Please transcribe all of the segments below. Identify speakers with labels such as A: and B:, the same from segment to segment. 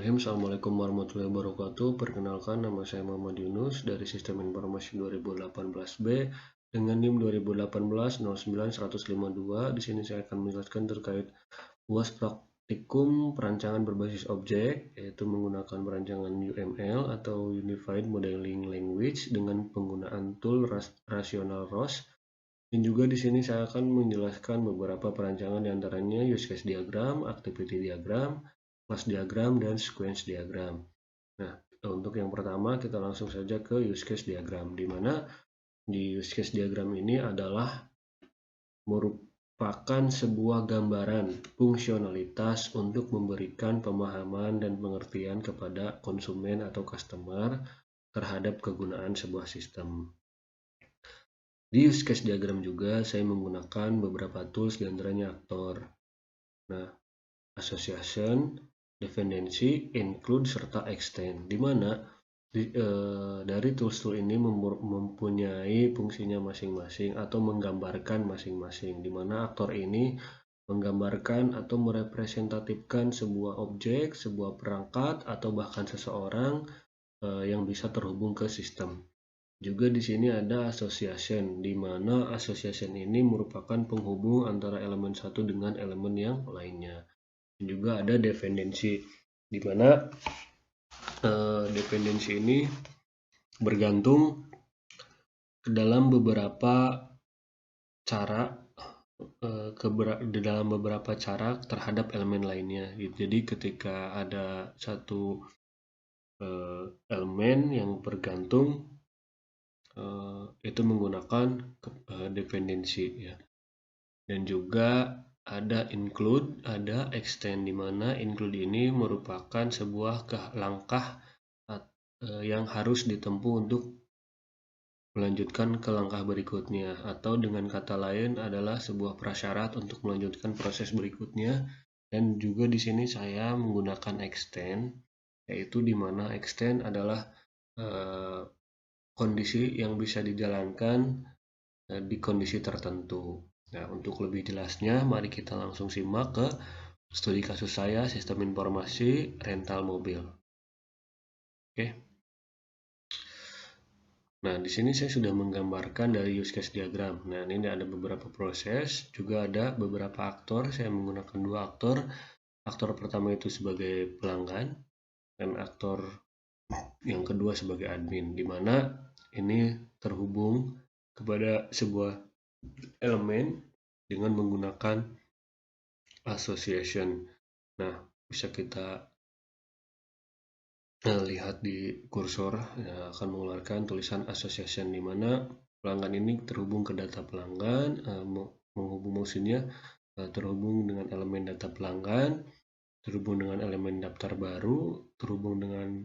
A: Bismillahirrahmanirrahim. Assalamualaikum warahmatullahi wabarakatuh. Perkenalkan, nama saya Muhammad Yunus dari Sistem Informasi 2018B dengan NIM 2018-09-152. Di sini saya akan menjelaskan terkait UAS praktikum perancangan berbasis objek, yaitu menggunakan perancangan UML atau Unified Modeling Language dengan penggunaan tool Rational ROS. Dan juga di sini saya akan menjelaskan beberapa perancangan diantaranya use case diagram, activity diagram, class diagram, dan sequence diagram. Nah, untuk yang pertama kita langsung saja ke use case diagram, di mana di use case diagram ini adalah merupakan sebuah gambaran fungsionalitas untuk memberikan pemahaman dan pengertian kepada konsumen atau customer terhadap kegunaan sebuah sistem. Di use case diagram juga saya menggunakan beberapa tools diantaranya aktor, association, dependency, include, serta extend, di mana dari tools-tool ini mempunyai fungsinya masing-masing atau menggambarkan masing-masing, di mana aktor ini menggambarkan atau merepresentatifkan sebuah objek, sebuah perangkat, atau bahkan seseorang yang bisa terhubung ke sistem. Juga di sini ada association, di mana association ini merupakan penghubung antara elemen satu dengan elemen yang lainnya. Juga ada dependensi, di mana dependensi ini bergantung ke dalam beberapa cara terhadap elemen lainnya. Jadi ketika ada satu elemen yang bergantung, itu menggunakan dependensi ya. Dan juga ada include, ada extend, di mana include ini merupakan sebuah langkah yang harus ditempuh untuk melanjutkan ke langkah berikutnya, atau dengan kata lain adalah sebuah prasyarat untuk melanjutkan proses berikutnya. Dan juga di sini saya menggunakan extend, yaitu di mana extend adalah kondisi yang bisa dijalankan di kondisi tertentu. Nah, untuk lebih jelasnya, mari kita langsung simak ke studi kasus saya, sistem informasi rental mobil. Oke. Nah, di sini saya sudah menggambarkan dari use case diagram. Nah, ini ada beberapa proses, juga ada beberapa aktor. Saya menggunakan dua aktor. Aktor pertama itu sebagai pelanggan, dan aktor yang kedua sebagai admin, di mana ini terhubung kepada sebuah elemen dengan menggunakan association. Nah, bisa kita lihat di kursor yang akan mengeluarkan tulisan association, di mana pelanggan ini terhubung ke data pelanggan, menghubung mesinnya terhubung dengan elemen data pelanggan, terhubung dengan elemen daftar baru, terhubung dengan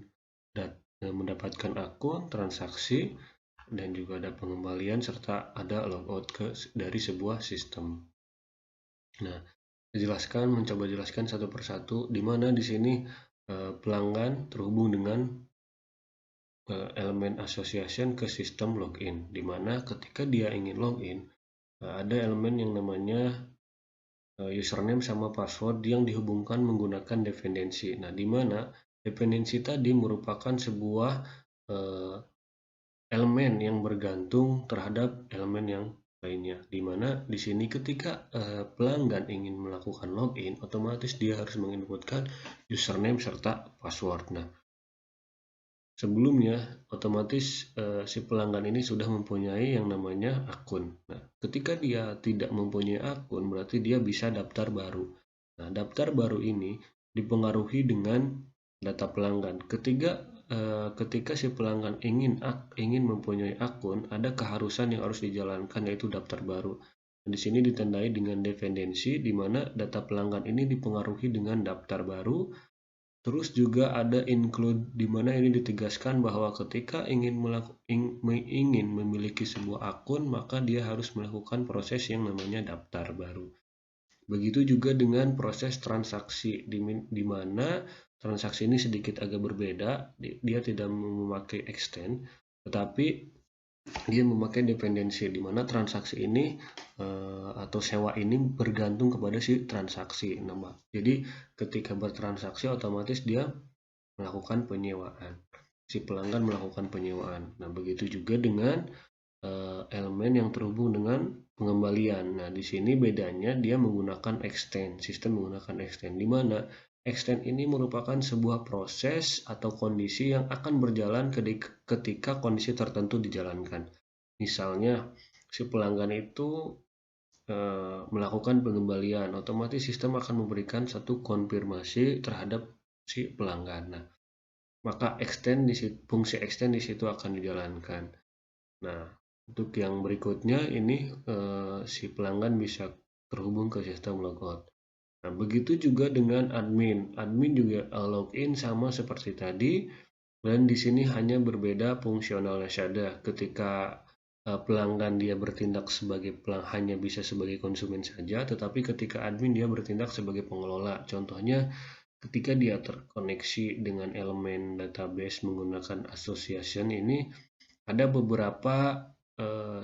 A: mendapatkan akun, transaksi, dan juga ada pengembalian, serta ada logout dari sebuah sistem. Nah, mencoba jelaskan satu persatu, di mana di sini pelanggan terhubung dengan elemen association ke sistem login, di mana ketika dia ingin login, ada elemen yang namanya username sama password yang dihubungkan menggunakan dependensi. Nah, di mana dependensi tadi merupakan sebuah elemen yang bergantung terhadap elemen yang lainnya, di mana di sini ketika pelanggan ingin melakukan login, otomatis dia harus menginputkan username serta password. Nah, sebelumnya otomatis si pelanggan ini sudah mempunyai yang namanya akun. Nah, ketika dia tidak mempunyai akun, berarti dia bisa daftar baru. Nah, daftar baru ini dipengaruhi dengan data pelanggan. Ketika si pelanggan ingin mempunyai akun, ada keharusan yang harus dijalankan, yaitu daftar baru. Di sini ditandai dengan dependensi, di mana data pelanggan ini dipengaruhi dengan daftar baru. Terus juga ada include, di mana ini ditegaskan bahwa ketika ingin memiliki sebuah akun, maka dia harus melakukan proses yang namanya daftar baru. Begitu juga dengan proses transaksi, di mana transaksi ini sedikit agak berbeda. Dia tidak memakai extend, tetapi dia memakai dependensi, di mana transaksi ini atau sewa ini bergantung kepada si transaksi. Jadi ketika bertransaksi, otomatis dia melakukan penyewaan. Si pelanggan melakukan penyewaan. Nah, begitu juga dengan elemen yang terhubung dengan pengembalian. Nah, di sini bedanya dia menggunakan extend, sistem menggunakan extend, di mana extend ini merupakan sebuah proses atau kondisi yang akan berjalan ketika kondisi tertentu dijalankan. Misalnya, si pelanggan itu melakukan pengembalian, otomatis sistem akan memberikan satu konfirmasi terhadap si pelanggan. Nah, maka fungsi extend di situ akan dijalankan. Nah, untuk yang berikutnya ini si pelanggan bisa terhubung ke sistem logout. Nah, begitu juga dengan admin. Admin juga login sama seperti tadi, dan di sini hanya berbeda fungsionalnya saja. Ketika pelanggan dia bertindak sebagai hanya bisa sebagai konsumen saja, tetapi ketika admin dia bertindak sebagai pengelola. Contohnya, ketika dia terkoneksi dengan elemen database menggunakan association ini, ada beberapa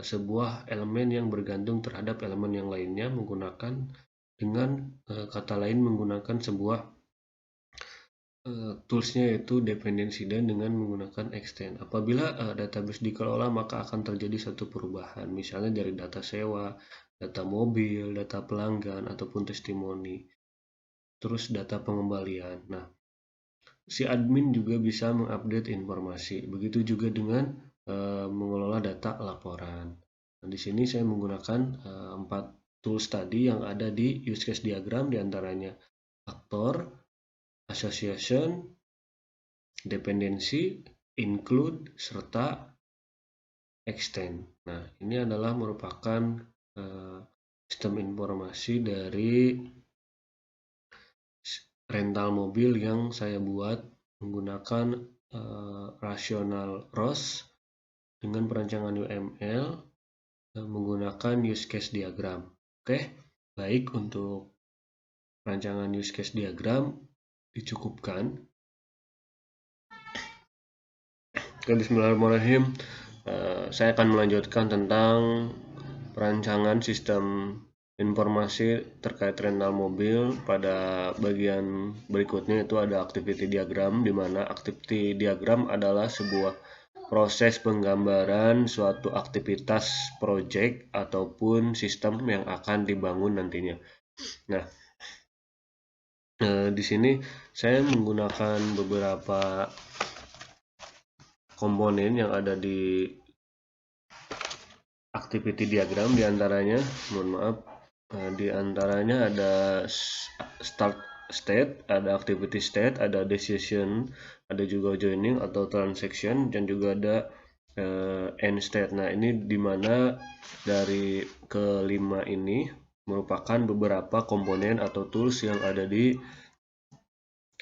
A: sebuah elemen yang bergantung terhadap elemen yang lainnya menggunakan dengan kata lain menggunakan sebuah toolsnya yaitu dependensi dan dengan menggunakan extend. Apabila database dikelola maka akan terjadi satu perubahan, misalnya dari data sewa, data mobil, data pelanggan ataupun testimoni, terus data pengembalian. Nah, si admin juga bisa mengupdate informasi. Begitu juga dengan mengelola data laporan. Nah, di sini saya menggunakan 4 tools tadi yang ada di use case diagram, diantaranya aktor, association, dependensi, include, serta extend. Nah, ini adalah merupakan sistem informasi dari rental mobil yang saya buat menggunakan rational ROS dengan perancangan UML menggunakan use case diagram. Oke, baik, untuk perancangan use case diagram dicukupkan. Oke, bismillahirrahmanirrahim. Saya akan melanjutkan tentang perancangan sistem informasi terkait rental mobil. Pada bagian berikutnya itu ada activity diagram, di mana activity diagram adalah sebuah proses penggambaran suatu aktivitas project ataupun sistem yang akan dibangun nantinya. Nah, di sini saya menggunakan beberapa komponen yang ada di activity diagram, diantaranya, diantaranya ada start state, ada activity state, ada decision, ada juga joining atau transaction, dan juga ada end state. Nah, ini dimana dari kelima ini merupakan beberapa komponen atau tools yang ada di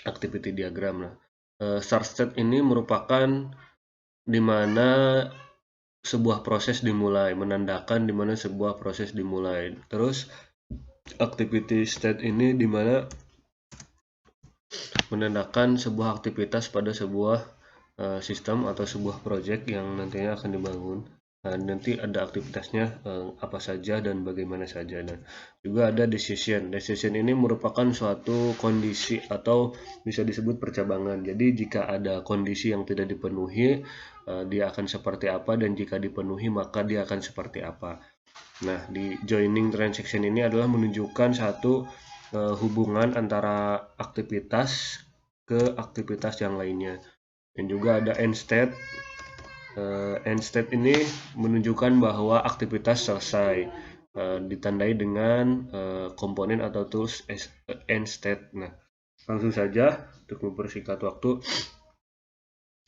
A: activity diagram. Nah, start state ini merupakan dimana sebuah proses dimulai, menandakan dimana sebuah proses dimulai. Terus activity state ini dimana menandakan sebuah aktivitas pada sebuah sistem atau sebuah project yang nantinya akan dibangun. Nah, nanti ada aktivitasnya apa saja dan bagaimana saja. Nah, juga ada decision. Decision ini merupakan suatu kondisi atau bisa disebut percabangan. Jadi jika ada kondisi yang tidak dipenuhi, dia akan seperti apa, dan jika dipenuhi maka dia akan seperti apa. Nah, di joining transaction ini adalah menunjukkan satu hubungan antara aktivitas ke aktivitas yang lainnya. Dan juga ada end state. End state ini menunjukkan bahwa aktivitas selesai, ditandai dengan komponen atau tools end state. Nah, langsung saja untuk mempersingkat waktu,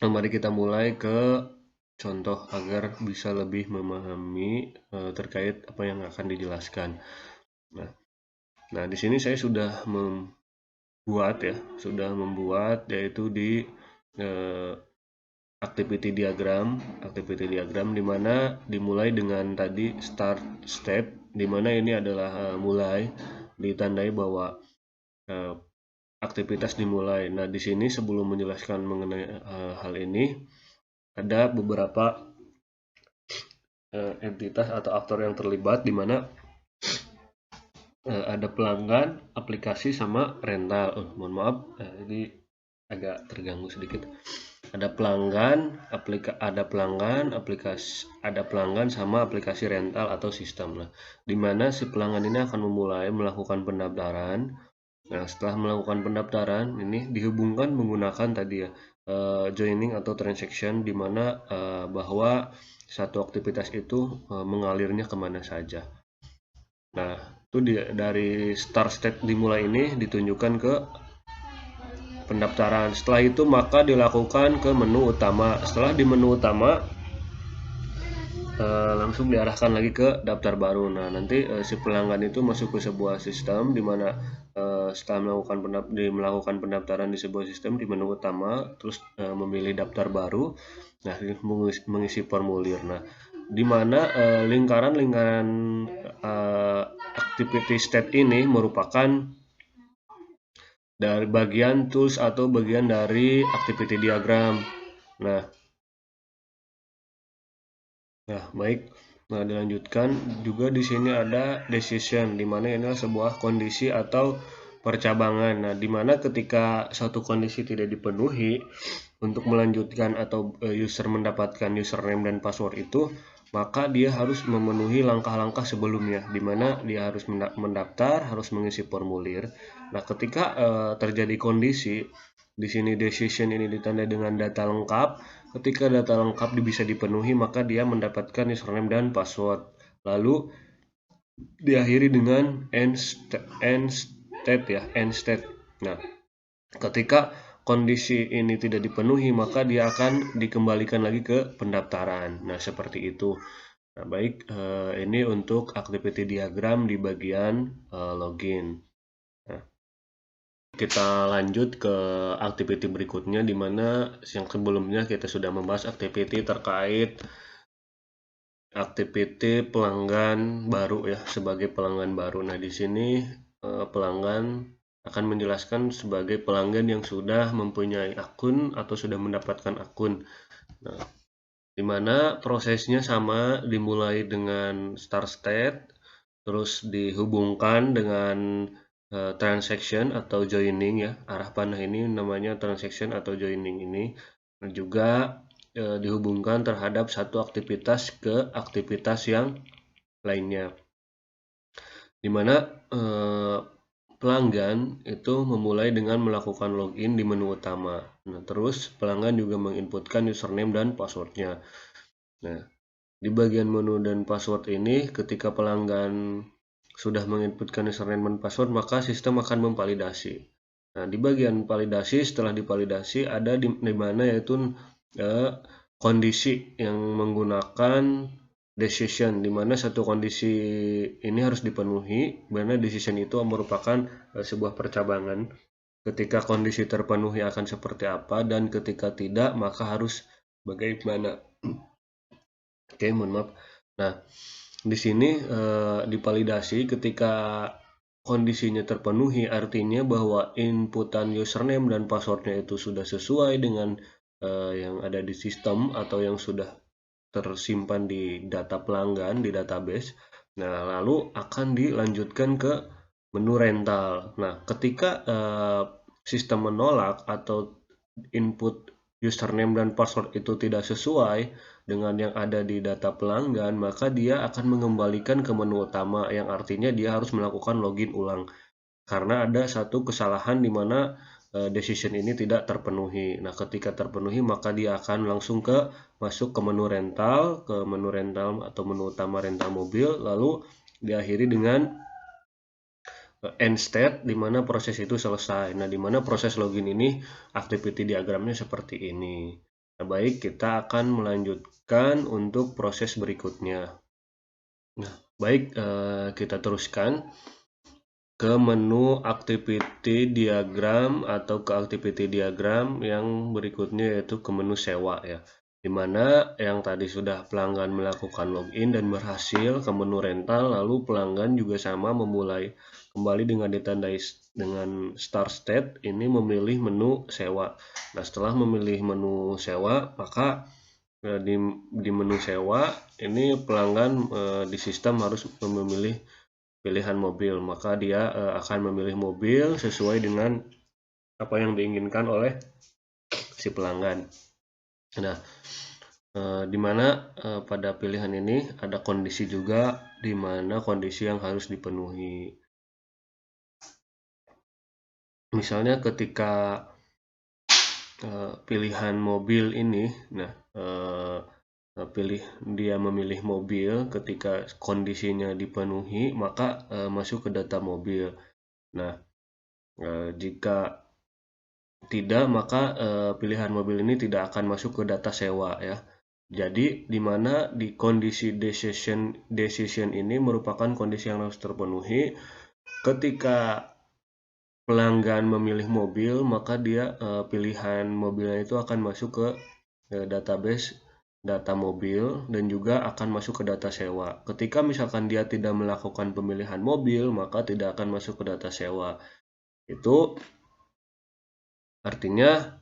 A: mari kita mulai ke contoh agar bisa lebih memahami terkait apa yang akan dijelaskan. Nah, di sini saya sudah membuat yaitu di activity diagram di mana dimulai dengan tadi start step, di mana ini adalah mulai, ditandai bahwa aktivitas dimulai. Nah, di sini sebelum menjelaskan mengenai hal ini, ada beberapa entitas atau aktor yang terlibat, di mana ada pelanggan, aplikasi, sama rental. Mohon maaf, ini agak terganggu sedikit. Ada pelanggan, sama aplikasi rental atau sistem. Nah, di mana si pelanggan ini akan memulai melakukan pendaftaran. Nah, setelah melakukan pendaftaran ini dihubungkan menggunakan tadi ya joining atau transaction, di mana bahwa satu aktivitas itu mengalirnya kemana saja. Nah, itu dari start state dimulai ini ditunjukkan ke pendaftaran. Setelah itu maka dilakukan ke menu utama. Setelah di menu utama langsung diarahkan lagi ke daftar baru. Nah, nanti si pelanggan itu masuk ke sebuah sistem di mana setelah melakukan pendaftaran di sebuah sistem di menu utama, terus memilih daftar baru. Nah, mengisi formulir. Nah, di mana lingkaran-lingkaran activity state ini merupakan dari bagian tools atau bagian dari activity diagram. Nah, baik. Nah, dilanjutkan juga di sini ada decision, di mana ini adalah sebuah kondisi atau percabangan. Nah, di mana ketika suatu kondisi tidak dipenuhi untuk melanjutkan atau user mendapatkan username dan password itu, maka dia harus memenuhi langkah-langkah sebelumnya, di mana dia harus mendaftar, harus mengisi formulir. Nah, ketika terjadi kondisi di sini decision ini ditandai dengan data lengkap. Ketika data lengkap bisa dipenuhi, maka dia mendapatkan username dan password. Lalu diakhiri dengan end state. Nah, ketika kondisi ini tidak dipenuhi, maka dia akan dikembalikan lagi ke pendaftaran. Nah, seperti itu. Nah, baik, ini untuk activity diagram di bagian login. Nah, kita lanjut ke activity berikutnya, di mana yang sebelumnya kita sudah membahas activity terkait activity pelanggan baru ya, sebagai pelanggan baru. Nah, di sini pelanggan akan menjelaskan sebagai pelanggan yang sudah mempunyai akun atau sudah mendapatkan akun. Nah, di mana prosesnya sama, dimulai dengan start state, terus dihubungkan dengan transaction atau joining ya. Arah panah ini namanya transaction atau joining ini. Dan juga dihubungkan terhadap satu aktivitas ke aktivitas yang lainnya. Dimana pelanggan itu memulai dengan melakukan login di menu utama. Nah, terus pelanggan juga menginputkan username dan passwordnya. Nah, di bagian menu dan password ini, ketika pelanggan sudah menginputkan username dan password, maka sistem akan memvalidasi. Nah, di bagian validasi, setelah divalidasi ada di mana yaitu kondisi yang menggunakan decision, di mana satu kondisi ini harus dipenuhi, karena decision itu merupakan sebuah percabangan. Ketika kondisi terpenuhi akan seperti apa, dan ketika tidak maka harus bagaimana. Oke, mohon maaf. Nah, di sini divalidasi ketika kondisinya terpenuhi, artinya bahwa inputan username dan passwordnya itu sudah sesuai dengan yang ada di sistem atau yang sudah tersimpan di data pelanggan di database. Nah, lalu akan dilanjutkan ke menu rental. Nah, ketika sistem menolak atau input username dan password itu tidak sesuai dengan yang ada di data pelanggan, maka dia akan mengembalikan ke menu utama, yang artinya dia harus melakukan login ulang karena ada satu kesalahan di mana decision ini tidak terpenuhi. Nah, ketika terpenuhi maka dia akan langsung masuk ke menu rental atau menu utama rental mobil, lalu diakhiri dengan end state, di mana proses itu selesai. Nah, di mana proses login ini activity diagramnya seperti ini. Nah, baik, kita akan melanjutkan untuk proses berikutnya. Nah, baik, kita teruskan ke menu activity diagram atau ke activity diagram yang berikutnya, yaitu ke menu sewa ya. Dimana yang tadi sudah pelanggan melakukan login dan berhasil ke menu rental, lalu pelanggan juga sama memulai kembali dengan ditandai dengan start state, ini memilih menu sewa. Nah, setelah memilih menu sewa, maka di menu sewa ini pelanggan di sistem harus memilih pilihan mobil, maka dia akan memilih mobil sesuai dengan apa yang diinginkan oleh si pelanggan. Nah, di mana pada pilihan ini ada kondisi juga, di mana kondisi yang harus dipenuhi. Misalnya ketika pilihan mobil ini, nah dia memilih mobil, ketika kondisinya dipenuhi maka masuk ke data mobil. Nah, jika tidak maka pilihan mobil ini tidak akan masuk ke data sewa ya. Jadi di mana di kondisi decision ini merupakan kondisi yang harus terpenuhi. Ketika pelanggan memilih mobil, maka dia pilihan mobilnya itu akan masuk ke database data mobil dan juga akan masuk ke data sewa. Ketika misalkan dia tidak melakukan pemilihan mobil, maka tidak akan masuk ke data sewa. Itu artinya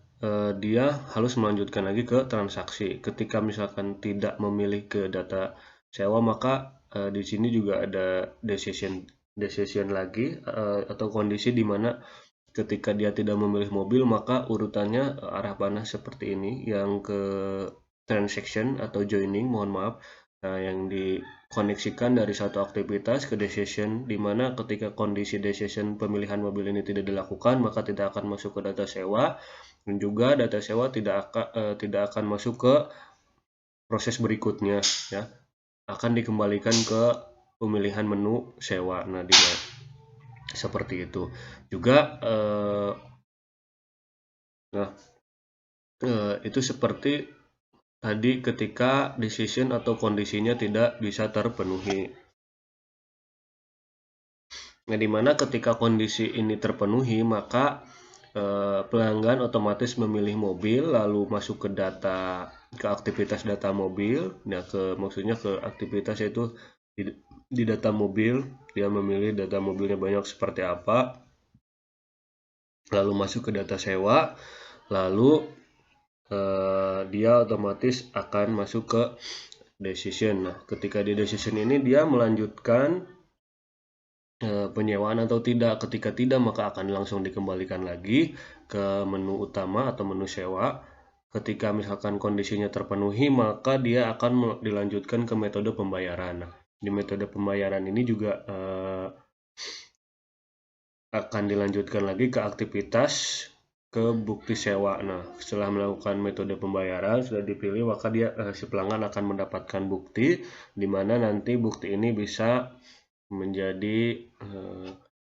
A: dia harus melanjutkan lagi ke transaksi. Ketika misalkan tidak memilih ke data sewa, maka di sini juga ada decision lagi atau kondisi di mana ketika dia tidak memilih mobil, maka urutannya arah panah seperti ini, yang ke transaction atau joining, mohon maaf. Nah, yang dikoneksikan dari satu aktivitas ke decision, di mana ketika kondisi decision pemilihan mobil ini tidak dilakukan, maka tidak akan masuk ke data sewa, dan juga data sewa tidak akan masuk ke proses berikutnya, ya, akan dikembalikan ke pemilihan menu sewa. Nah, seperti itu juga. Itu seperti tadi ketika decision atau kondisinya tidak bisa terpenuhi. Nah, dimana ketika kondisi ini terpenuhi, maka pelanggan otomatis memilih mobil, lalu masuk ke aktivitas data mobil. Nah, maksudnya ke aktivitas yaitu di data mobil, dia memilih data mobilnya banyak seperti apa, lalu masuk ke data sewa, lalu dia otomatis akan masuk ke decision. Nah, ketika di decision ini dia melanjutkan penyewaan atau tidak. Ketika tidak, maka akan langsung dikembalikan lagi ke menu utama atau menu sewa. Ketika misalkan kondisinya terpenuhi, maka dia akan dilanjutkan ke metode pembayaran. Nah, di metode pembayaran ini juga akan dilanjutkan lagi ke aktivitas ke bukti sewa. Nah, setelah melakukan metode pembayaran sudah dipilih, maka si pelanggan akan mendapatkan bukti, di mana nanti bukti ini bisa menjadi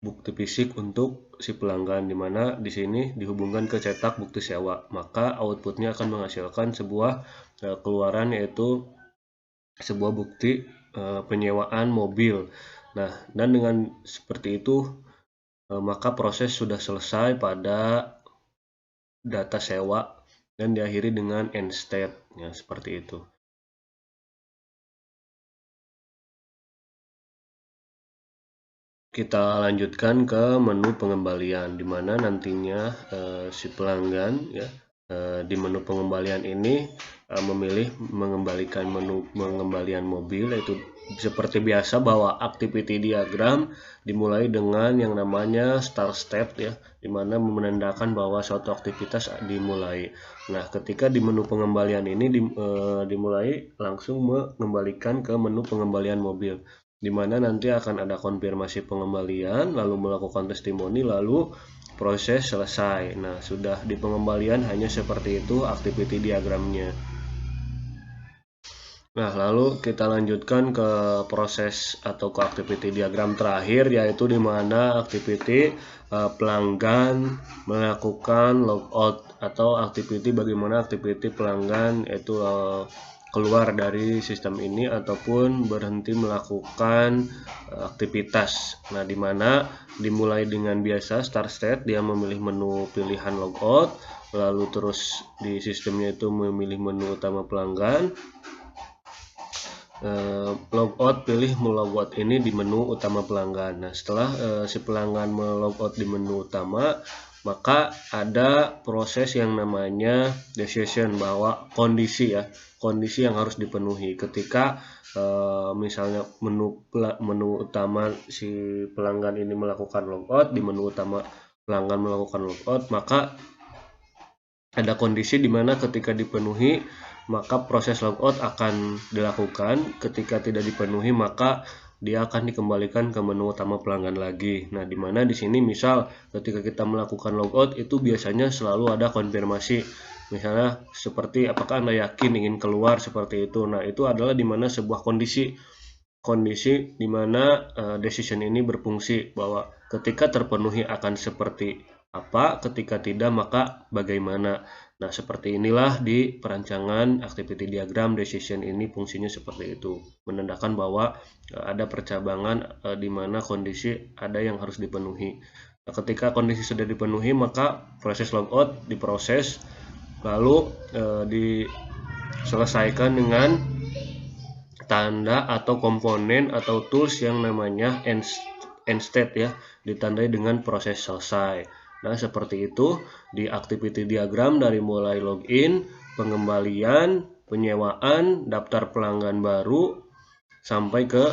A: bukti fisik untuk si pelanggan, di mana di sini dihubungkan ke cetak bukti sewa, maka outputnya akan menghasilkan sebuah keluaran, yaitu sebuah bukti penyewaan mobil. Nah, dan dengan seperti itu maka proses sudah selesai pada data sewa dan diakhiri dengan end state, ya, seperti itu. Kita lanjutkan ke menu pengembalian, di mana nantinya si pelanggan, ya, di menu pengembalian ini memilih mengembalikan menu pengembalian mobil, yaitu seperti biasa bahwa activity diagram dimulai dengan yang namanya start step, ya, di mana menandakan bahwa suatu aktivitas dimulai. Nah, ketika di menu pengembalian ini dimulai langsung mengembalikan ke menu pengembalian mobil, di mana nanti akan ada konfirmasi pengembalian, lalu melakukan testimoni, lalu proses selesai. Nah, sudah di pengembalian hanya seperti itu activity diagramnya. Nah, lalu kita lanjutkan ke proses atau ke activity diagram terakhir, yaitu di mana activity pelanggan melakukan logout, atau activity bagaimana activity pelanggan yaitu keluar dari sistem ini ataupun berhenti melakukan aktivitas. Nah, di mana dimulai dengan biasa start state, dia memilih menu pilihan logout, lalu terus di sistemnya itu memilih menu utama pelanggan. Logout, pilih melogout ini di menu utama pelanggan. Nah, setelah si pelanggan melogout di menu utama, maka ada proses yang namanya decision, bahwa kondisi yang harus dipenuhi ketika misalnya menu utama si pelanggan ini melakukan logout, di menu utama pelanggan melakukan logout, maka ada kondisi di mana ketika dipenuhi maka proses logout akan dilakukan. Ketika tidak dipenuhi maka dia akan dikembalikan ke menu utama pelanggan lagi. Nah, di mana di sini misal ketika kita melakukan logout itu biasanya selalu ada konfirmasi. Misalnya seperti apakah Anda yakin ingin keluar, seperti itu. Nah, itu adalah di mana sebuah kondisi di mana decision ini berfungsi bahwa ketika terpenuhi akan seperti apa, ketika tidak maka bagaimana. Nah, seperti inilah di perancangan activity diagram decision ini fungsinya seperti itu. Menandakan bahwa ada percabangan di mana kondisi ada yang harus dipenuhi. Nah, ketika kondisi sudah dipenuhi maka proses logout diproses lalu diselesaikan dengan tanda atau komponen atau tools yang namanya end state ya, ditandai dengan proses selesai. Nah, seperti itu di activity diagram dari mulai login, pengembalian, penyewaan, daftar pelanggan baru sampai ke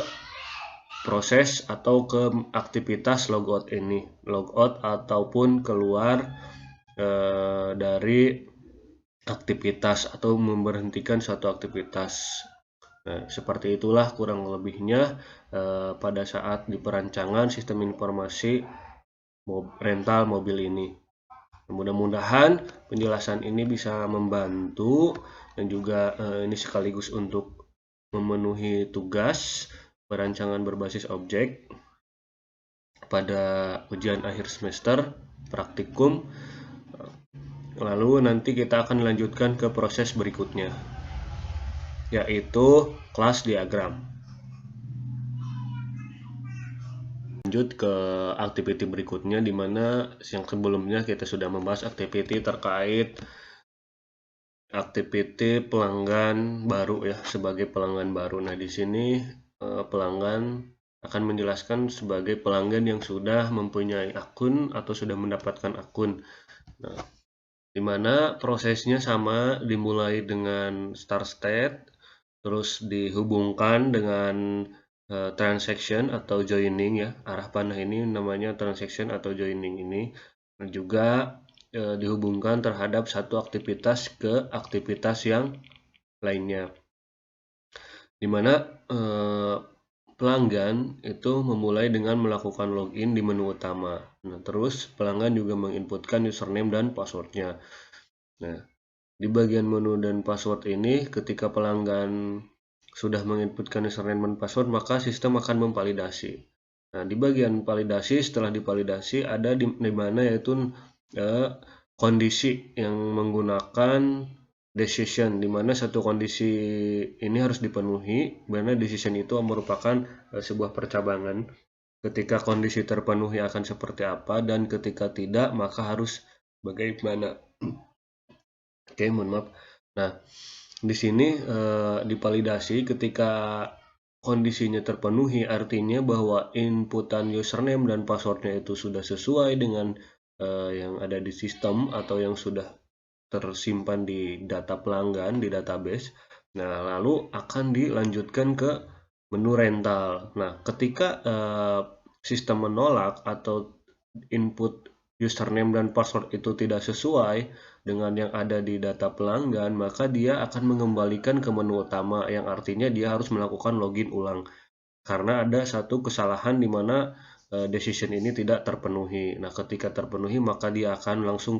A: proses atau ke aktivitas logout ini, logout ataupun keluar dari aktivitas atau memberhentikan suatu aktivitas. Nah, seperti itulah kurang lebihnya pada saat di perancangan sistem informasi rental mobil ini. Mudah-mudahan penjelasan ini bisa membantu dan juga ini sekaligus untuk memenuhi tugas perancangan berbasis objek pada ujian akhir semester praktikum. Lalu nanti kita akan lanjutkan ke proses berikutnya, yaitu kelas diagram. Lanjut ke activity berikutnya, di mana yang sebelumnya kita sudah membahas activity terkait activity pelanggan baru ya, sebagai pelanggan baru. Nah, di sini pelanggan akan menjelaskan sebagai pelanggan yang sudah mempunyai akun atau sudah mendapatkan akun. Nah, di mana prosesnya sama, dimulai dengan start state, terus dihubungkan dengan transaction atau joining ya, arah panah ini namanya transaction atau joining ini, dan juga dihubungkan terhadap satu aktivitas ke aktivitas yang lainnya, dimana pelanggan itu memulai dengan melakukan login di menu utama. Nah, terus pelanggan juga menginputkan username dan passwordnya. Nah, di bagian menu dan password ini ketika pelanggan sudah menginputkan username dan password maka sistem akan memvalidasi. Nah, di bagian validasi, setelah divalidasi ada di mana yaitu kondisi yang menggunakan decision, di mana satu kondisi ini harus dipenuhi, karena decision itu merupakan sebuah percabangan. Ketika kondisi terpenuhi akan seperti apa dan ketika tidak maka harus bagaimana. Oke, mohon maaf. Nah, di sini divalidasi ketika kondisinya terpenuhi, artinya bahwa inputan username dan passwordnya itu sudah sesuai dengan yang ada di sistem atau yang sudah tersimpan di data pelanggan di database. Nah, lalu akan dilanjutkan ke menu rental. Nah, ketika sistem menolak atau input username dan password itu tidak sesuai dengan yang ada di data pelanggan, maka dia akan mengembalikan ke menu utama, yang artinya dia harus melakukan login ulang karena ada satu kesalahan di mana decision ini tidak terpenuhi. Nah, ketika terpenuhi maka dia akan langsung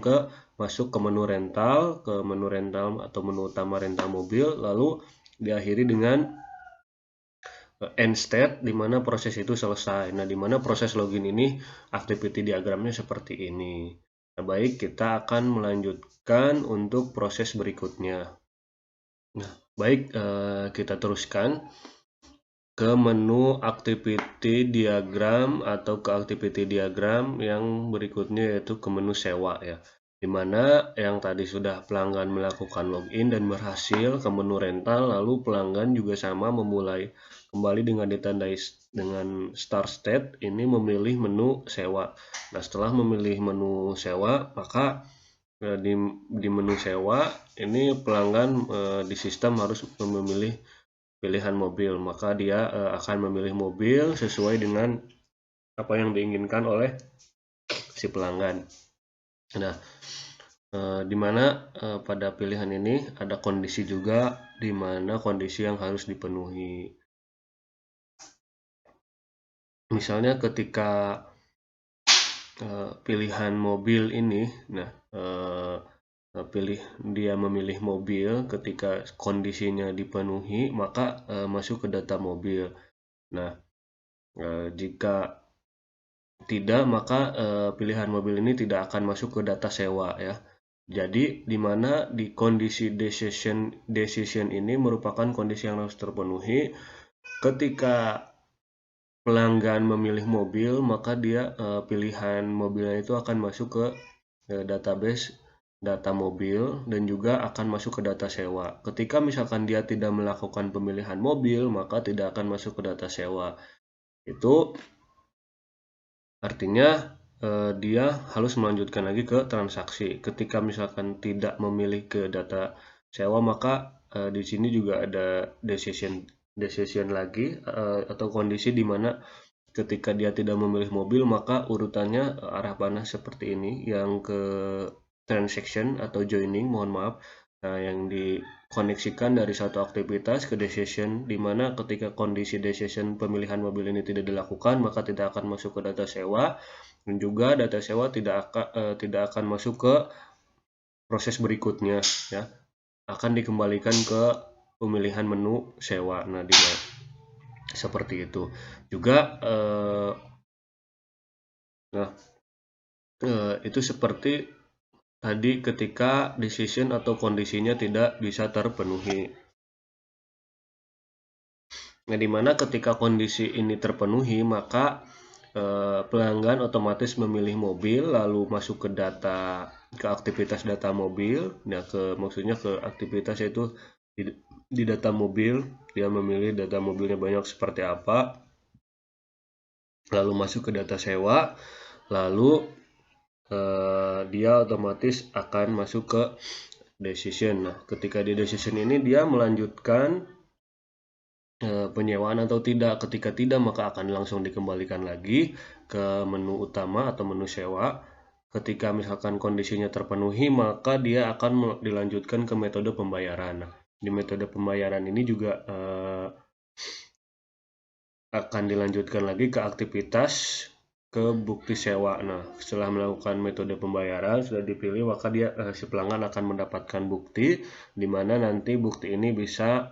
A: masuk ke menu rental atau menu utama rental mobil, lalu diakhiri dengan end state di mana proses itu selesai. Nah, di mana proses login ini activity diagramnya seperti ini. Nah, baik, kita akan melanjutkan untuk proses berikutnya. Nah, baik, kita teruskan ke menu activity diagram atau ke activity diagram yang berikutnya, yaitu ke menu sewa ya. Dimana yang tadi sudah pelanggan melakukan login dan berhasil ke menu rental, lalu pelanggan juga sama memulai kembali dengan ditandai dengan start state, ini memilih menu sewa. Nah, setelah memilih menu sewa maka di menu sewa ini pelanggan di sistem harus memilih pilihan mobil, maka dia akan memilih mobil sesuai dengan apa yang diinginkan oleh si pelanggan. Nah, di mana pada pilihan ini ada kondisi juga, di mana kondisi yang harus dipenuhi. Misalnya ketika pilihan mobil ini, nah dia memilih mobil, ketika kondisinya dipenuhi maka masuk ke data mobil. Nah, jika tidak maka pilihan mobil ini tidak akan masuk ke data sewa ya. Jadi di mana di kondisi decision ini merupakan kondisi yang harus terpenuhi. Ketika pelanggan memilih mobil, maka dia pilihan mobilnya itu akan masuk ke database data mobil dan juga akan masuk ke data sewa. Ketika misalkan dia tidak melakukan pemilihan mobil, maka tidak akan masuk ke data sewa. Itu artinya dia harus melanjutkan lagi ke transaksi. Ketika misalkan tidak memilih ke data sewa, maka di sini juga ada decision lagi atau kondisi di mana ketika dia tidak memilih mobil, maka urutannya arah panah seperti ini, yang ke transaction atau joining, mohon maaf. Nah, yang dikoneksikan dari satu aktivitas ke decision, di mana ketika kondisi decision pemilihan mobil ini tidak dilakukan, maka tidak akan masuk ke data sewa, dan juga data sewa tidak akan masuk ke proses berikutnya, ya, akan dikembalikan ke pemilihan menu sewa. Nah, seperti itu juga. Itu seperti tadi ketika decision atau kondisinya tidak bisa terpenuhi. Nah, dimana ketika kondisi ini terpenuhi, maka pelanggan otomatis memilih mobil, lalu masuk ke aktivitas data mobil. Nah, maksudnya ke aktivitas yaitu di data mobil, dia memilih data mobilnya banyak seperti apa, lalu masuk ke data sewa, lalu dia otomatis akan masuk ke decision. Nah, ketika di decision ini dia melanjutkan penyewaan atau tidak. Ketika tidak, maka akan langsung dikembalikan lagi ke menu utama atau menu sewa. Ketika misalkan kondisinya terpenuhi, maka dia akan dilanjutkan ke metode pembayaran. Nah, di metode pembayaran ini juga akan dilanjutkan lagi ke aktivitas ke bukti sewa. Nah, setelah melakukan metode pembayaran sudah dipilih, maka si pelanggan akan mendapatkan bukti, di mana nanti bukti ini bisa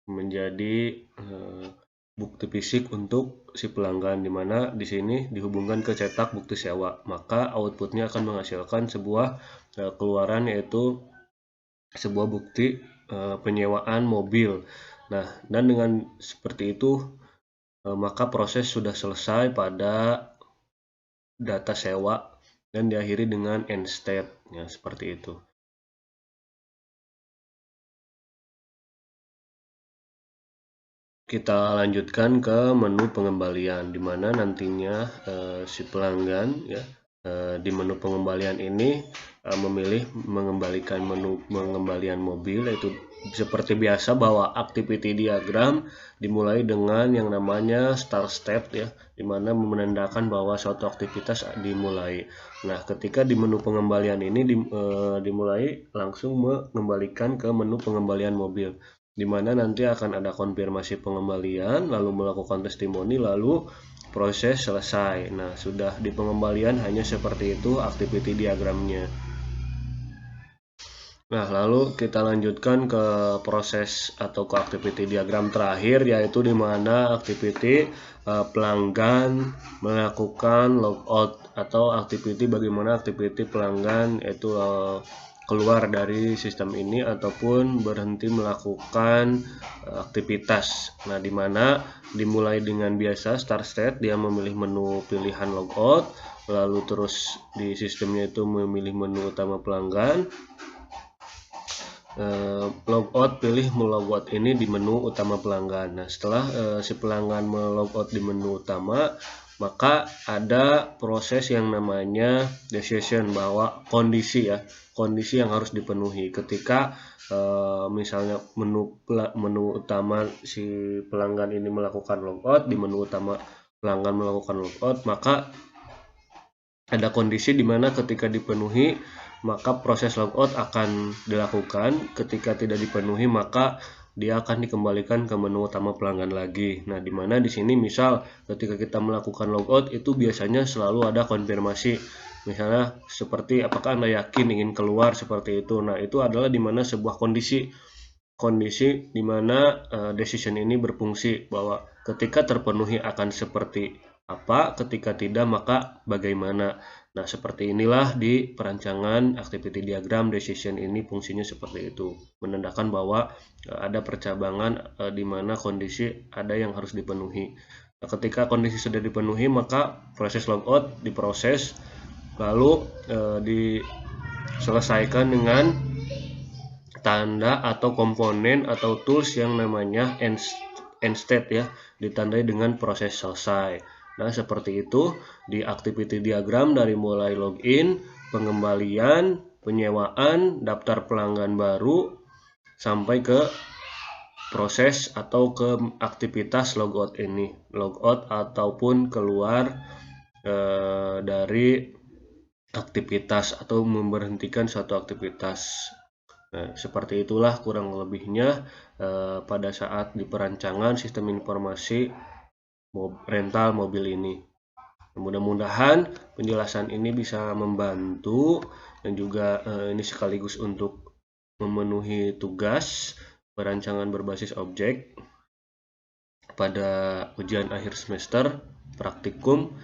A: menjadi bukti fisik untuk si pelanggan, di mana di sini dihubungkan ke cetak bukti sewa, maka outputnya akan menghasilkan sebuah keluaran, yaitu sebuah bukti penyewaan mobil. Nah, dan dengan seperti itu maka proses sudah selesai pada data sewa dan diakhiri dengan end state, ya, seperti itu. Kita lanjutkan ke menu pengembalian, di mana nantinya si pelanggan, ya, di menu pengembalian ini memilih mengembalikan menu pengembalian mobil, yaitu seperti biasa bahwa activity diagram dimulai dengan yang namanya start step, ya, di mana menandakan bahwa suatu aktivitas dimulai. Nah, ketika di menu pengembalian ini dimulai langsung mengembalikan ke menu pengembalian mobil, di mana nanti akan ada konfirmasi pengembalian, lalu melakukan testimoni, lalu proses selesai. Nah, sudah di pengembalian hanya seperti itu activity diagramnya. Nah, lalu kita lanjutkan ke proses atau ke activity diagram terakhir, yaitu di mana activity pelanggan melakukan logout, atau activity bagaimana activity pelanggan yaitu keluar dari sistem ini ataupun berhenti melakukan aktivitas. Nah, di mana dimulai dengan biasa start state, dia memilih menu pilihan logout, lalu terus di sistemnya itu memilih menu utama pelanggan. Logout, pilih melogout ini di menu utama pelanggan. Nah, setelah si pelanggan melogout di menu utama, maka ada proses yang namanya decision, bahwa kondisi yang harus dipenuhi ketika misalnya menu utama si pelanggan ini melakukan logout, di menu utama pelanggan melakukan logout, maka ada kondisi di mana ketika dipenuhi maka proses logout akan dilakukan, ketika tidak dipenuhi maka dia akan dikembalikan ke menu utama pelanggan lagi. Nah, di mana di sini misal ketika kita melakukan logout itu biasanya selalu ada konfirmasi. Misalnya seperti apakah Anda yakin ingin keluar seperti itu. Nah, itu adalah di mana sebuah kondisi di mana decision ini berfungsi bahwa ketika terpenuhi akan seperti apa, ketika tidak maka bagaimana. Nah, seperti inilah di perancangan activity diagram decision ini fungsinya seperti itu. Menandakan bahwa ada percabangan di mana kondisi ada yang harus dipenuhi. Nah, ketika kondisi sudah dipenuhi maka proses logout diproses lalu diselesaikan dengan tanda atau komponen atau tools yang namanya end state ya, ditandai dengan proses selesai. Nah, seperti itu di activity diagram dari mulai login, pengembalian, penyewaan, daftar pelanggan baru sampai ke proses atau ke aktivitas logout ini, logout ataupun keluar dari aktivitas atau memberhentikan suatu aktivitas. Nah, seperti itulah kurang lebihnya pada saat di perancangan sistem informasi rental mobil ini. Mudah-mudahan penjelasan ini bisa membantu dan juga ini sekaligus untuk memenuhi tugas perancangan berbasis objek pada ujian akhir semester praktikum.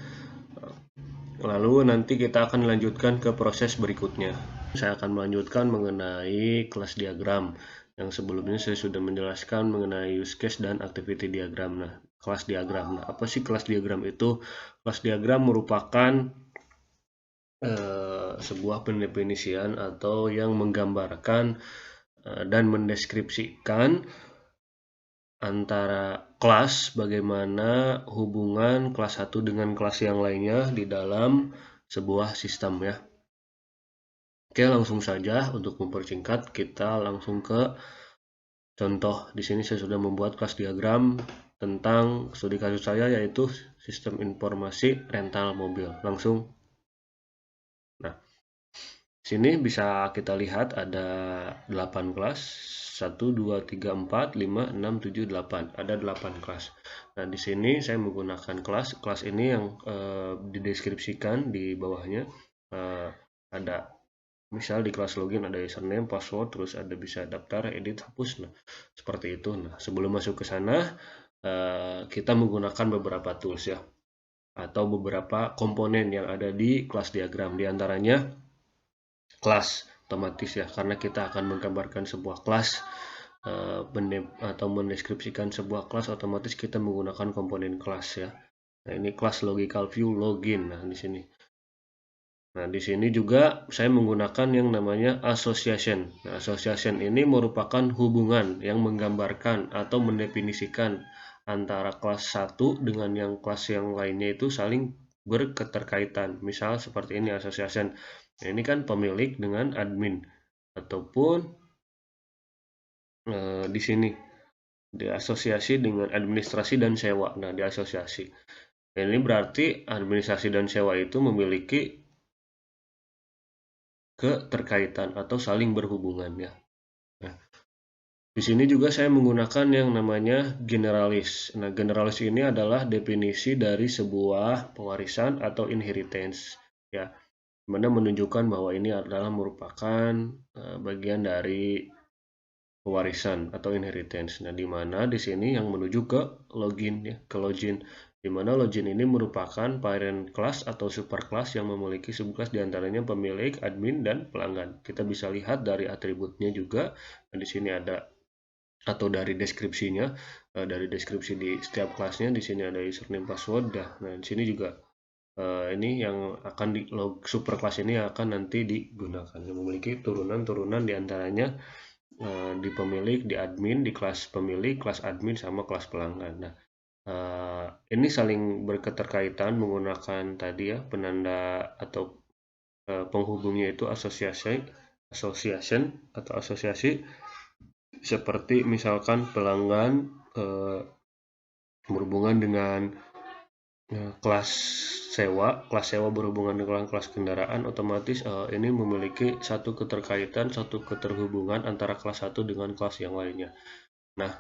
A: Lalu nanti kita akan melanjutkan ke proses berikutnya. Saya akan melanjutkan mengenai kelas diagram. Yang sebelumnya saya sudah menjelaskan mengenai use case dan activity diagram. Nah, kelas diagram. Nah, apa sih kelas diagram itu? Kelas diagram merupakan sebuah pendefinisian atau yang menggambarkan dan mendeskripsikan antara kelas, bagaimana hubungan kelas 1 dengan kelas yang lainnya di dalam sebuah sistem ya. Oke, langsung saja untuk mempersingkat kita langsung ke contoh. Di sini saya sudah membuat kelas diagram tentang studi kasus saya yaitu sistem informasi rental mobil. Langsung. Nah, sini bisa kita lihat ada 8 kelas. 1 2 3 4 5 6 7 8. Ada 8 kelas. Nah, di sini saya menggunakan kelas ini yang dideskripsikan di bawahnya ada. Misal di kelas login ada username, password, terus ada bisa daftar, edit, hapus. Nah, seperti itu. Nah, sebelum masuk ke sana, kita menggunakan beberapa tools ya, atau beberapa komponen yang ada di kelas diagram. Di antaranya kelas otomatis ya, karena kita akan menggambarkan sebuah kelas atau mendeskripsikan sebuah kelas, otomatis kita menggunakan komponen kelas ya. Nah, ini kelas logical view login. Nah, di sini. Nah, di sini juga saya menggunakan yang namanya association. Nah, association ini merupakan hubungan yang menggambarkan atau mendefinisikan antara kelas 1 dengan yang kelas yang lainnya itu saling berketerkaitan. Misal seperti ini association. Nah, ini kan pemilik dengan admin ataupun di sini diasosiasi dengan administrasi dan sewa. Nah, diasosiasi. Nah, ini berarti administrasi dan sewa itu memiliki keterkaitan atau saling berhubungan ya. Nah, di sini juga saya menggunakan yang namanya generalis. Nah, generalis ini adalah definisi dari sebuah pewarisan atau inheritance ya, mana menunjukkan bahwa ini adalah merupakan bagian dari pewarisan atau inheritance. Nah, di mana di sini yang menuju ke login ya, ke login. Di mana login ini merupakan parent class atau super class yang memiliki subclass diantaranya pemilik, admin, dan pelanggan. Kita bisa lihat dari atributnya juga. Nah, di sini ada atau dari deskripsinya, dari deskripsi di setiap kelasnya. Di sini ada username, password. Nah, di sini juga ini yang akan di super class ini akan nanti digunakan. Memiliki turunan-turunan diantaranya di pemilik, di admin, di kelas pemilik, kelas admin, sama kelas pelanggan. Nah, ini saling berketerkaitan menggunakan tadi ya penanda atau penghubungnya itu association atau asosiasi, seperti misalkan pelanggan berhubungan dengan Nah, kelas sewa berhubungan dengan kelas kendaraan, otomatis ini memiliki satu keterkaitan, satu keterhubungan antara kelas 1 dengan kelas yang lainnya. Nah,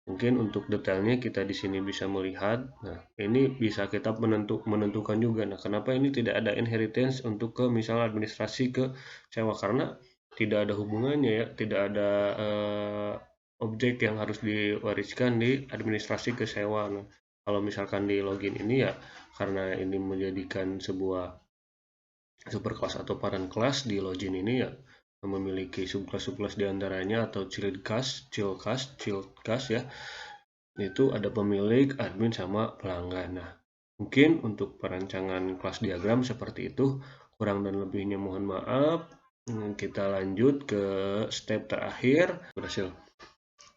A: mungkin untuk detailnya kita di sini bisa melihat. Nah, ini bisa kita menentukan juga. Nah, kenapa ini tidak ada inheritance untuk ke misalnya administrasi ke sewa, karena tidak ada hubungannya ya, tidak ada objek yang harus diwariskan di administrasi ke sewa. Nah, kalau misalkan di login ini ya, karena ini menjadikan sebuah superclass atau parent class, di login ini ya memiliki subclass-subclass diantaranya atau child class ya, itu ada pemilik, admin, sama pelanggan. Nah, mungkin untuk perancangan kelas diagram seperti itu, kurang dan lebihnya mohon maaf. Kita lanjut ke step terakhir. Berhasil.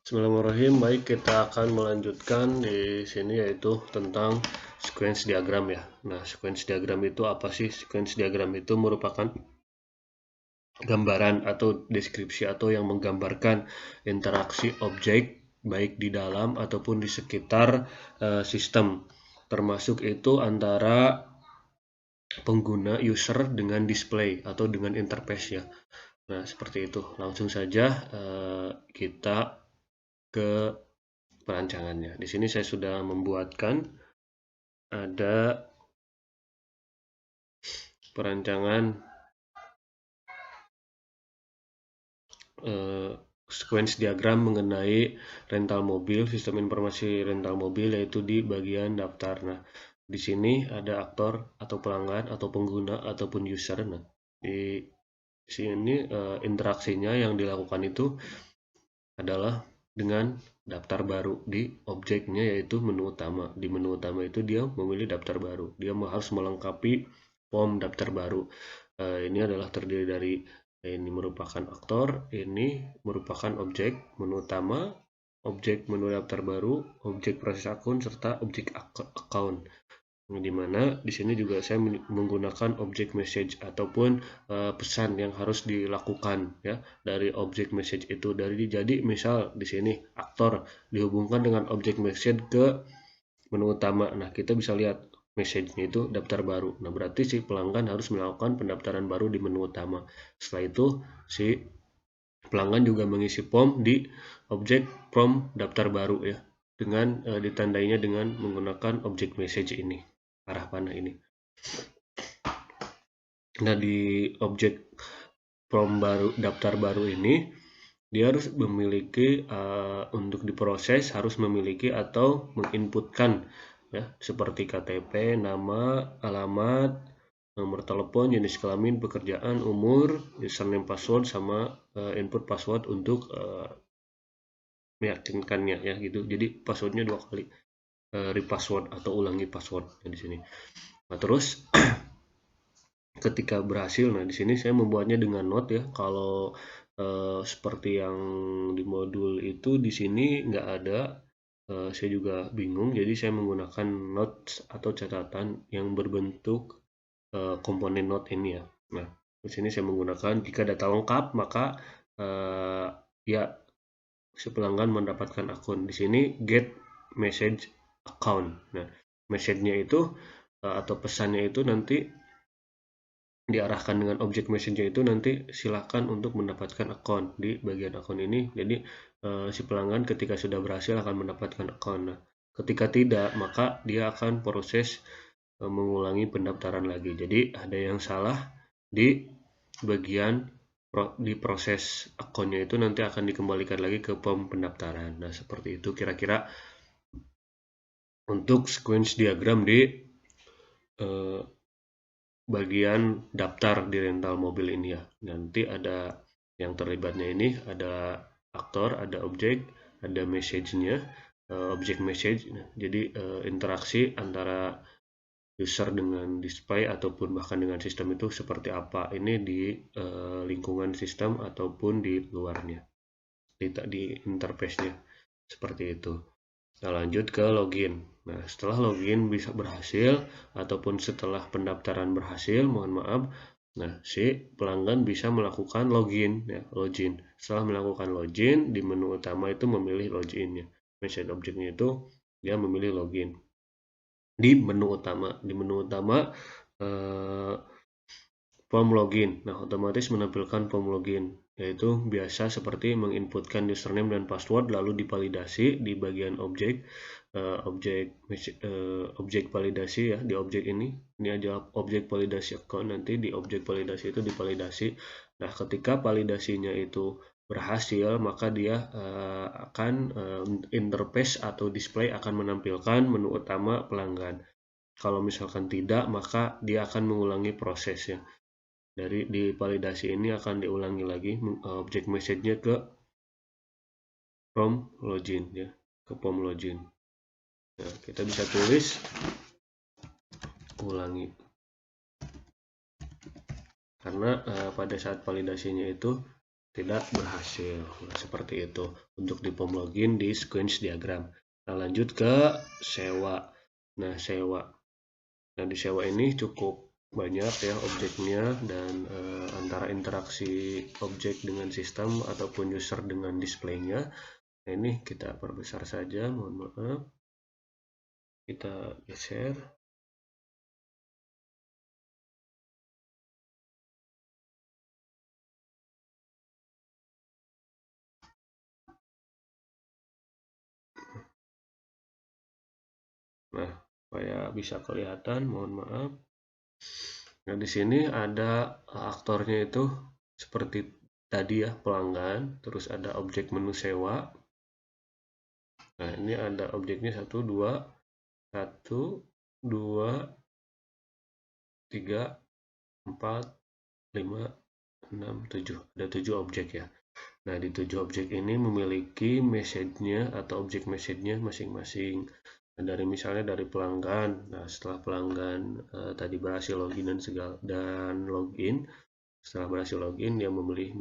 A: Bismillahirrahmanirrahim. Baik, kita akan melanjutkan di sini yaitu tentang sequence diagram ya. Nah, sequence diagram itu apa sih? Sequence diagram itu merupakan gambaran atau deskripsi atau yang menggambarkan interaksi objek baik di dalam ataupun di sekitar sistem, termasuk itu antara pengguna user dengan display atau dengan interface ya. Nah, seperti itu. Langsung saja kita ke perancangannya. Di sini saya sudah membuatkan ada perancangan sequence diagram mengenai rental mobil, sistem informasi rental mobil, yaitu di bagian daftar. Nah, di sini ada aktor atau pelanggan atau pengguna ataupun user. Nah, di sini interaksinya yang dilakukan itu adalah dengan daftar baru di objeknya, yaitu menu utama. Di menu utama itu dia memilih daftar baru. Dia harus melengkapi form daftar baru. Ini adalah terdiri dari ini merupakan aktor, ini merupakan objek menu utama, objek menu daftar baru, objek proses akun, serta objek account. Di mana di sini juga saya menggunakan objek message ataupun pesan yang harus dilakukan ya dari objek message itu. Jadi misal di sini aktor dihubungkan dengan objek message ke menu utama. Nah, kita bisa lihat message-nya itu daftar baru. Nah, berarti si pelanggan harus melakukan pendaftaran baru di menu utama. Setelah itu si pelanggan juga mengisi form di objek form daftar baru ya, dengan ditandainya dengan menggunakan objek message ini, arah panah ini. Nah, di objek form baru daftar baru ini dia harus memiliki untuk diproses harus memiliki atau menginputkan ya, seperti KTP, nama, alamat, nomor telepon, jenis kelamin, pekerjaan, umur, username, password, sama input password untuk meyakinkannya ya gitu. Jadi passwordnya 2 kali, repassword atau ulangi password di sini. Nah, terus ketika berhasil, nah di sini saya membuatnya dengan note ya. Kalau seperti yang di modul itu di sini nggak ada, saya juga bingung. Jadi saya menggunakan notes atau catatan yang berbentuk komponen note ini ya. Nah, di sini saya menggunakan jika data lengkap maka ya si pelanggan mendapatkan akun. Di sini get message account. Nah, message-nya itu atau pesannya itu nanti diarahkan dengan objek message-nya itu nanti silahkan untuk mendapatkan akun di bagian akun ini. Jadi si pelanggan ketika sudah berhasil akan mendapatkan akun. Nah, ketika tidak maka dia akan proses mengulangi pendaftaran lagi. Jadi ada yang salah di bagian di proses akunnya itu, nanti akan dikembalikan lagi ke form pendaftaran. Nah, seperti itu kira-kira untuk sequence diagram di bagian daftar di rental mobil ini ya. Nanti ada yang terlibatnya ini, ada aktor, ada objek, ada message-nya, objek message. Jadi interaksi antara user dengan display ataupun bahkan dengan sistem itu seperti apa, ini di lingkungan sistem ataupun di luarnya, di interface-nya seperti itu. Nah, lanjut ke login. Nah, setelah login bisa berhasil ataupun setelah pendaftaran berhasil, mohon maaf, nah si pelanggan bisa melakukan login ya, login. Setelah melakukan login, di menu utama itu memilih login ya. Message objeknya itu dia memilih login. di menu utama. Di menu utama form login. Nah, otomatis menampilkan form login, yaitu biasa seperti menginputkan username dan password lalu divalidasi di bagian objek objek validasi ya. Di objek ini aja objek validasi account, nanti di objek validasi itu divalidasi. Nah, ketika validasinya itu berhasil, maka dia akan interface atau display akan menampilkan menu utama pelanggan. Kalau misalkan tidak, maka dia akan mengulangi prosesnya. Di validasi ini akan diulangi lagi objek message-nya ke form login ya, ke form login. Nah, kita bisa tulis ulangi. Karena pada saat validasinya itu tidak berhasil. Nah, seperti itu untuk di form login di sequence diagram. Nah, lanjut ke sewa. Nah, sewa. Nah, di sewa ini cukup banyak ya objeknya, dan antara interaksi objek dengan sistem ataupun user dengan displaynya. Nah, ini kita perbesar saja, mohon maaf. Kita geser. Nah, supaya bisa kelihatan, mohon maaf. Nah, di sini ada aktornya itu seperti tadi ya, pelanggan, terus ada objek menu sewa. Nah, ini ada objeknya 1, 2, 3, 4, 5, 6, 7. Ada 7 objek ya. Nah, di 7 objek ini memiliki message-nya atau objek message-nya masing-masing. Nah, misalnya dari pelanggan. Nah, setelah pelanggan tadi berhasil login dan login, setelah berhasil login dia memilih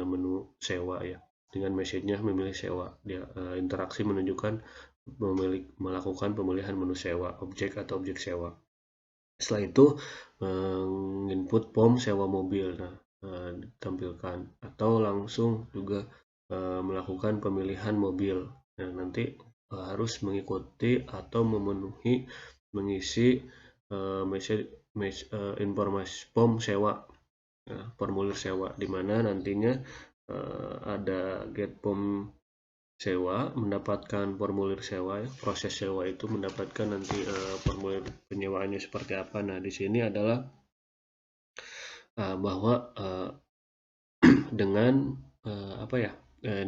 A: menu sewa ya. Dengan message-nya memilih sewa. Dia interaksi menunjukkan melakukan pemilihan menu sewa, objek atau objek sewa. Setelah itu input form sewa mobil. Nah, ditampilkan, atau langsung juga melakukan pemilihan mobil. Nah, nanti harus mengikuti atau mengisi informasi form sewa, formulir sewa, di mana nantinya ada get form sewa, mendapatkan formulir sewa, proses sewa itu mendapatkan nanti formulir penyewaannya seperti apa. Nah, di sini adalah bahwa dengan apa ya,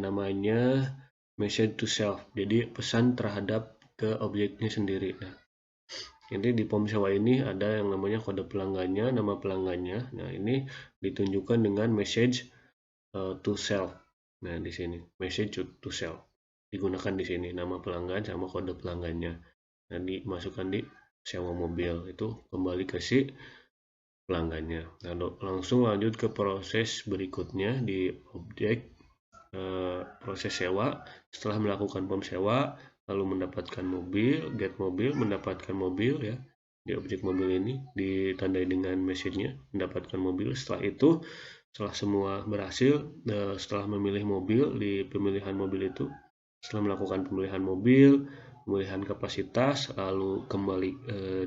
A: namanya message to self, jadi pesan terhadap ke objeknya sendiri. Nah, jadi di form sewa ini ada yang namanya kode pelanggannya, nama pelanggannya. Nah, ini ditunjukkan dengan message to self. Nah, di sini message to self digunakan di sini, nama pelanggan sama kode pelanggannya. Nah, dimasukkan di sewa mobil, itu kembali ke si pelanggannya. Nah, langsung lanjut ke proses berikutnya di objek proses sewa. Setelah melakukan form sewa, lalu mendapatkan mobil, get mobil, mendapatkan mobil ya. Di objek mobil ini ditandai dengan message-nya, mendapatkan mobil. Setelah itu, setelah semua berhasil, setelah memilih mobil di pemilihan mobil itu, setelah melakukan pemilihan mobil, pemilihan kapasitas, lalu kembali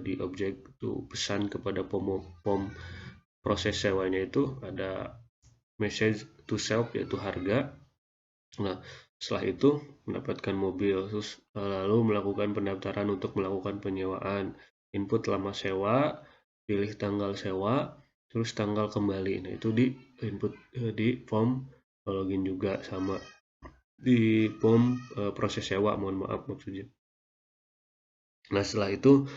A: di objek itu pesan kepada pom proses sewanya, itu ada message to self yaitu harga. Nah, setelah itu mendapatkan mobil, terus lalu melakukan pendaftaran untuk melakukan penyewaan, input lama sewa, pilih tanggal sewa, terus tanggal kembali. Nah, itu di input di form login juga, sama di form proses sewa, mohon maaf maksudnya. Nah, setelah itu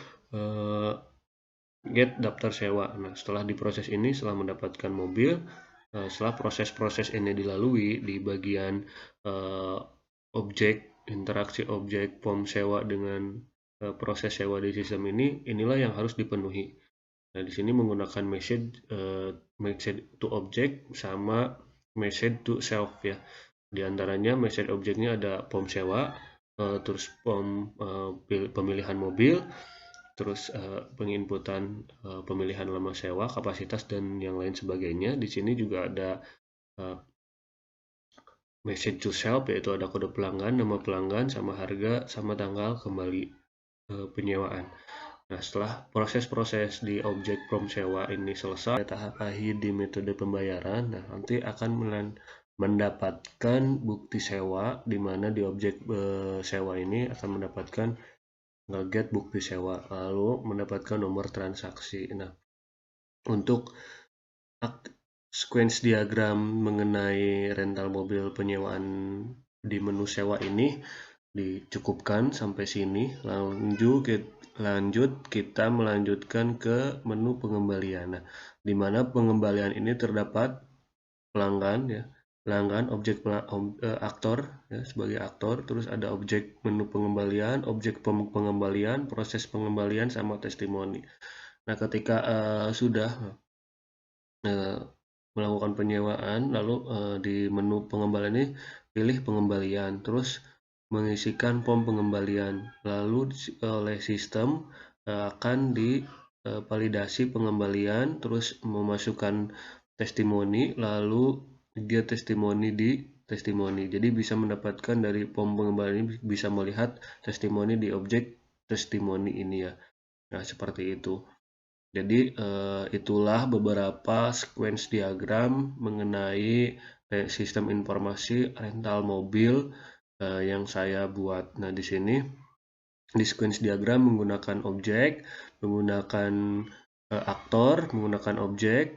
A: get daftar sewa. Nah, setelah diproses ini, setelah mendapatkan mobil, setelah proses-proses ini dilalui di bagian objek, interaksi objek form sewa dengan proses sewa di sistem ini, inilah yang harus dipenuhi. Nah, di sini menggunakan message to object sama message to self ya. Di antaranya message objeknya ada form sewa, terus form pemilihan mobil, terus penginputan pemilihan lama sewa, kapasitas, dan yang lain sebagainya. Di sini juga ada message to self, yaitu ada kode pelanggan, nama pelanggan, sama harga, sama tanggal kembali penyewaan. Nah, setelah proses-proses di objek prom sewa ini selesai, tahap akhir di metode pembayaran, nah nanti akan mendapatkan bukti sewa, di mana di objek sewa ini akan mendapatkan get bukti sewa, lalu mendapatkan nomor transaksi. Nah, untuk sequence diagram mengenai rental mobil penyewaan di menu sewa ini dicukupkan sampai sini. Lanjut kita melanjutkan ke menu pengembalian. Nah, di mana pengembalian ini terdapat pelanggan ya, pelanggan, objek aktor ya, sebagai aktor, terus ada objek menu pengembalian, objek pengembalian, proses pengembalian, sama testimoni. Nah, ketika sudah melakukan penyewaan, lalu di menu pengembalian ini pilih pengembalian, terus mengisikan form pengembalian, lalu oleh sistem akan divalidasi pengembalian, terus memasukkan testimoni, lalu dia testimoni di testimoni. Jadi bisa mendapatkan dari form pengembalian ini, bisa melihat testimoni di objek testimoni ini ya. Nah, seperti itu. Jadi itulah beberapa sequence diagram mengenai sistem informasi rental mobil yang saya buat. Nah, di sini di sequence diagram menggunakan objek, menggunakan aktor, menggunakan objek,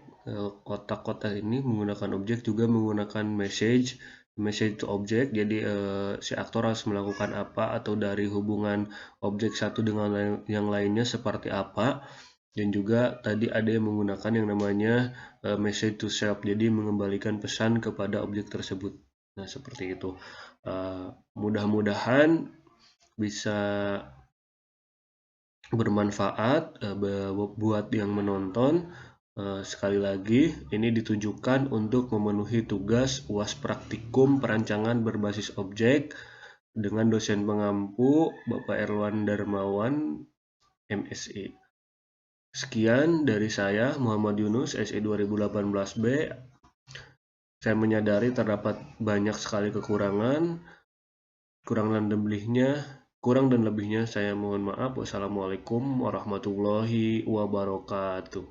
A: kotak-kotak ini menggunakan objek, juga menggunakan message to object. Jadi si aktor harus melakukan apa, atau dari hubungan objek satu dengan yang lainnya seperti apa. Dan juga tadi ada yang menggunakan yang namanya message to self, jadi mengembalikan pesan kepada objek tersebut. Nah, seperti itu. Mudah-mudahan bisa bermanfaat buat yang menonton. Sekali lagi, ini ditujukan untuk memenuhi tugas UAS Praktikum Perancangan Berbasis Objek dengan dosen pengampu Bapak Erwan Darmawan, MSI. Sekian dari saya, Muhammad Yunus, SE 2018B. Saya menyadari terdapat banyak sekali kekurangan. Kurang dan lebihnya saya mohon maaf. Wassalamualaikum warahmatullahi wabarakatuh.